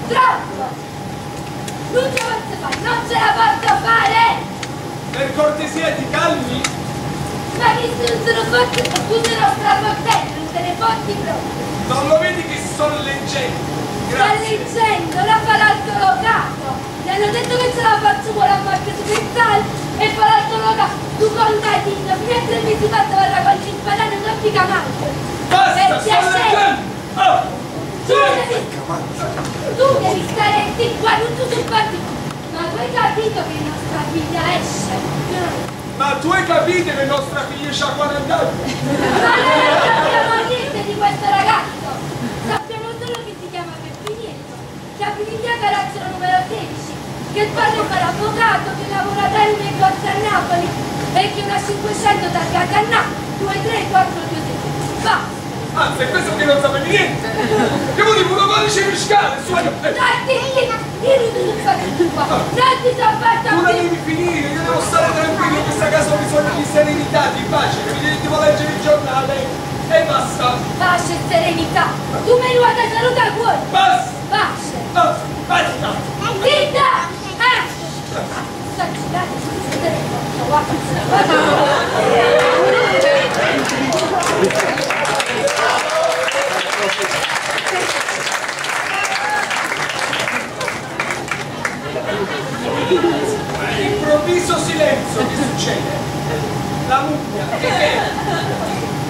Troppo! Non ce la posso fare, non ce la posso fare! Per cortesia ti calmi? Ma che se non sono forte, userò stravoltello, non te ne fotti proprio! Non lo vedi che sto leggendo? Sta leggendo, la farà al colocato! Mi hanno detto che ce la faccio con la marca strumentale e farà il colocato! Tu contadino, fino a 3 mesi fa vorrà con il padano non mica mai! Basta, sto leggendo! Oh! Tu devi stare zitto qua, non tu sei partito! Ma tu hai capito che nostra figlia esce? Ma tu hai capito che nostra figlia ha 40 anni? Ma noi non sappiamo niente di questo ragazzo! Sappiamo solo che si chiama Peppinietto, che ha finito a carcere numero 16, che il padre fa l'avvocato, che lavora da un negozio a Napoli e che una 500 targata a Napoli, 2, 3, 4, 2, 3. Va! Anzi, è questo che non sapevi niente! Che volevo una codice fiscale, su! Dai, io non ti fare tutto qua! Non ti sono fatto Tu la devi finire, io devo stare tranquillo, in questa casa ho bisogno di serenità, di pace, che mi devo leggere il giornale e basta! Pace e serenità! Tu mi guarda saluta al cuore! Basta! Pace! Basta! Zitta! Sta girando, Improvviso silenzio, che succede? La mucchia, che è?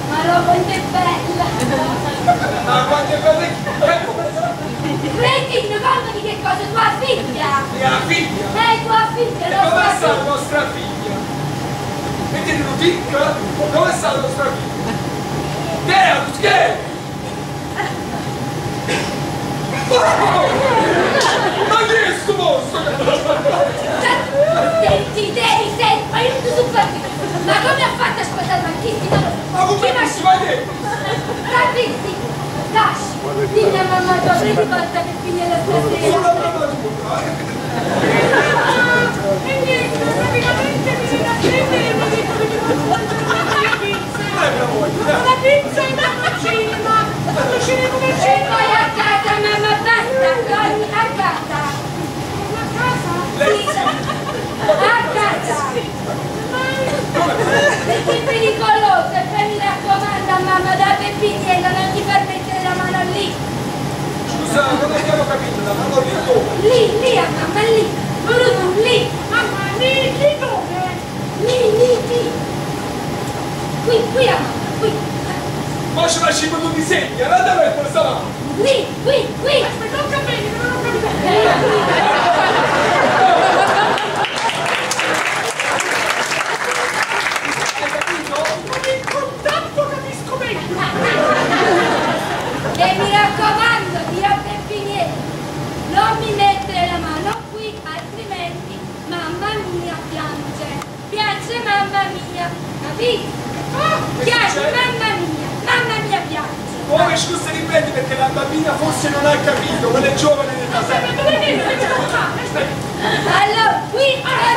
ma lo quanto è bella! Ma quanto è bella che Prendi, non di che cosa? Tua figlia! mia figlia! Tua figlia! E dove sta la nostra figlia? Mettete una picca? Dove sta la nostra figlia? Che? Ma chi è sto mostro? Senti, ma io non ti sono fatto! Ma come ha fatto a sposare Marchisti? Ma come mi si va detto? Marchisti, lasci! Dimmi a mamma tua, prendi volta per finire la stasera! Sono la mamma tua! E niente, praticamente mi viene a prendere e mi dico che mi faccio la pizza! La pizza e il cinema! Quando cinema come cinema! E poi a casa, mamma, basta! Dormi a casa! A casa? Sì! A casa! Perché è pericoloso e poi mi raccomando a mamma da Peppinietto non ti far mettere la mano lì! Scusa, non abbiamo capito, la mano lì dove? Lì a mamma, lì! Bruno, lì! Mamma, lì dove? Lì! Qui a mamma, qui! Ma ce la ci tu disegni, guarda dove è questa mano? Qui! Aspetta, non capire, non ho capito! Hai capito? Con il contatto capisco meglio! E mi raccomando, dirò Peppinietto, non mi mettere la mano qui, altrimenti mamma mia piange mamma mia, capito? Piange mamma mia piange! Come scusa riprendi perché la bambina forse non ha capito, quella è giovane nella terra. Allora, qui mamma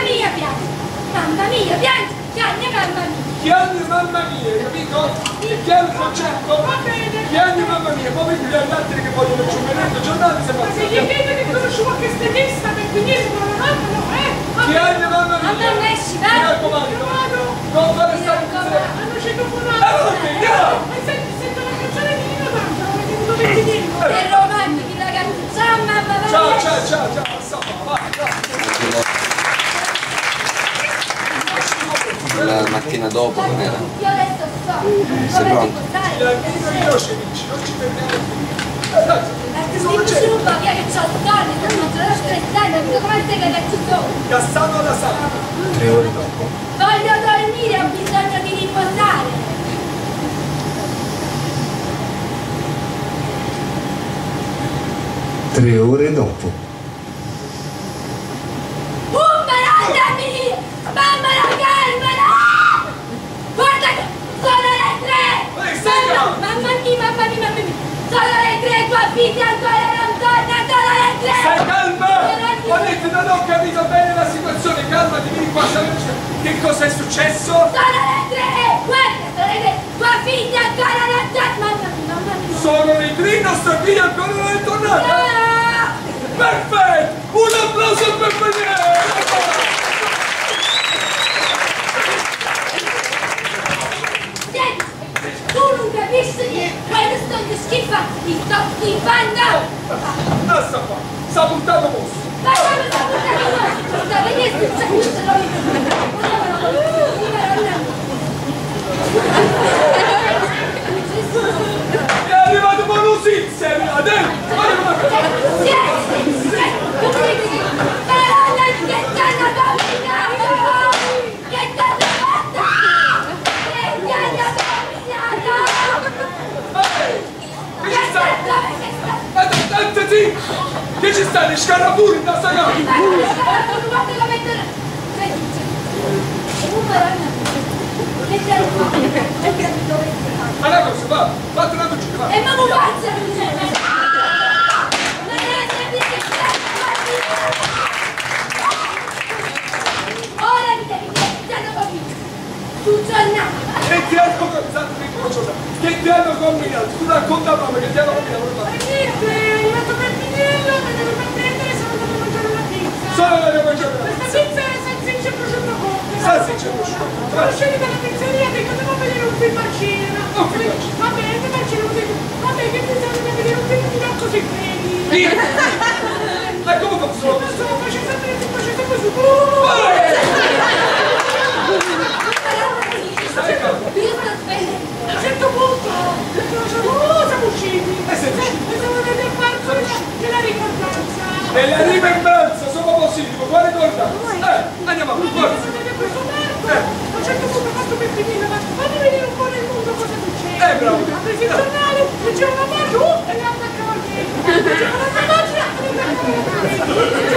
mia piange, piange mamma mia! Piange mamma mia, capito? Piange il concetto? Va bene! Piange mamma mia, poi vedi gli altri che vogliono il giornale, giornale se Ma se gli chiede che conosce qualche stilista per venire con la mamma, Piange mamma mia! Mamma esci, Mi raccomando! Non fare stare insieme! hanno citofonato! Allora, andiamo! E sento la canzone di Nino D'Angelo, vedi dove ti dico! Che romantici ragazzi! Ciao mamma, vai! Ciao, vai! La mattina dopo non era. Io adesso so! Sei pronto? Non ci fermiamo più! Dici un po' che c'ho donne, non ce l'ho stressare, non so come stai che ci sono! Cassano alla sala! 3 ore dopo. Voglio dormire, ho bisogno di riposare! 3 ore dopo. Umberandami! Mamma la calmala! Guarda che sono le 3! Mamma mia! Sono le 3, tua figlia ancora non torna, sono le 3! Stai calma! Ho detto non ho capito bene la situazione, calmati, vieni qua, che cosa è successo? Sono le 3! Guarda, sono le 3! Tua figlia ancora non nostra figlia ancora non è tornata? Perfetto! Un applauso per Peppiniello! Tu non capisci niente, questo gli schifa, ti sto schifando! Basta qua, sta buttando mosso! Ma come sta buttando mosso? Sta venendo, c'è questo È arrivato Bonusizio, è arrivato! Che ci sta di scarraburi da sta casa? Allora cosa, va, fate una doccia, va! E ma non faccia! Ora mi devi dire, tu giornata! Che ti hanno combinato? Che ti hanno combinato? Tu racconta a mamma che ti hanno combinato? Niente, è arrivato Peppiniello, mi devo far prendere, sono andato a mangiare una pizza. Sono andato a mangiare una Questa pizza. pizza è salsiccia e prosciutto cotto. Salsiccia e prosciutto. Sono usciti dalla pizzeria che devo vedere un film al cinema. Un film al cinema. Va bene, ma al cinema dico, vabbè, che pensate di vedere un film di Rocco Siffredi? Ma come posso? Non so, faccio sempre così. Stai calmo. Io sto aspettando! A un certo punto, siamo usciti. E siete usciti? E siamo andati a fare della ricordanza. Nella rimembranza sono possibile, quale ricordanza? Andiamo a forza. A un certo punto ho fatto Peppiniello, ma fammi vedere un po' nel mondo cosa succede. Bravo. Ha preso il giornale, leggeva una pagina e l'altra a cavalletto. Leggeva un'altra pagina e l'altra a cavalletto.